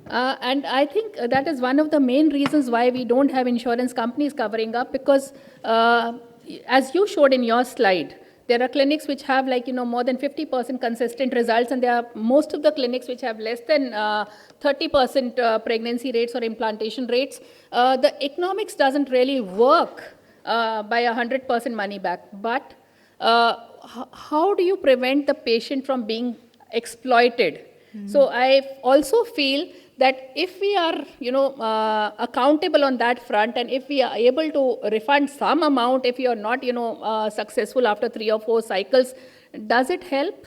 And I think that is one of the main reasons why we don't have insurance companies covering up, because as you showed in your slide, there are clinics which have more than 50% consistent results, and there are most of the clinics which have less than 30% pregnancy rates or implantation rates. The economics doesn't really work by 100% money back. But how do you prevent the patient from being exploited? So I also feel that if we are, accountable on that front, and if we are able to refund some amount if you are not, successful after 3 or 4 cycles, does it help?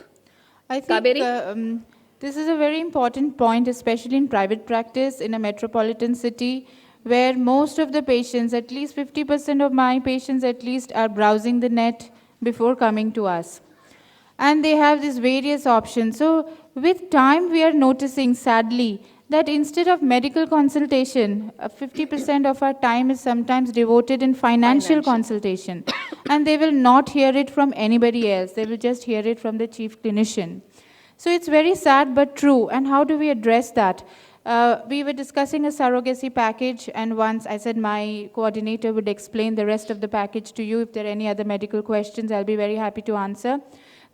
I think this is a very important point, especially in private practice in a metropolitan city, where most of the patients, at least 50% of my patients at least, are browsing the net before coming to us. And they have these various options. So with time, we are noticing, sadly, that instead of medical consultation, 50% of our time is sometimes devoted in financial consultation. And they will not hear it from anybody else. They will just hear it from the chief clinician. So it's very sad but true. And how do we address that? We were discussing a surrogacy package, and once I said my coordinator would explain the rest of the package to you. If there are any other medical questions, I'll be very happy to answer.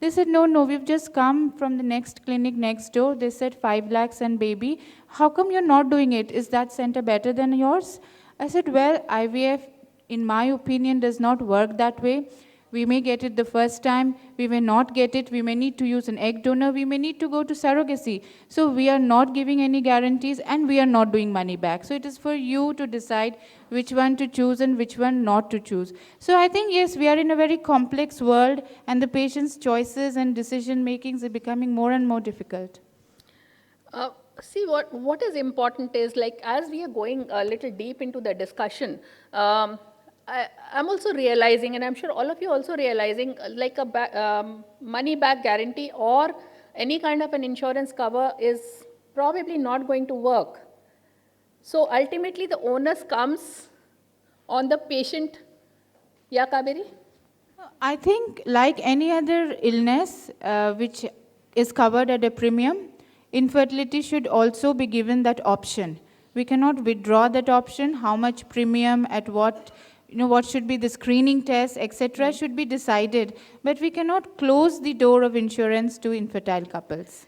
They said, no, we've just come from the next clinic next door. They said 5 lakhs and baby. How come you're not doing it? Is that center better than yours? I said, well, IVF, in my opinion, does not work that way. We may get it the first time, we may not get it, we may need to use an egg donor, we may need to go to surrogacy. So we are not giving any guarantees, and we are not doing money back. So it is for you to decide which one to choose and which one not to choose. So I think, yes, we are in a very complex world, and the patient's choices and decision makings are becoming more and more difficult. See, what is important is, as we are going a little deep into the discussion, I'm also realizing, and I'm sure all of you also realizing, a money back guarantee or any kind of an insurance cover is probably not going to work. So ultimately the onus comes on the patient. Yeah, Kaberi? I think like any other illness which is covered at a premium, infertility should also be given that option. We cannot withdraw that option. How much premium, at what, what should be the screening test, etc. should be decided. But we cannot close the door of insurance to infertile couples.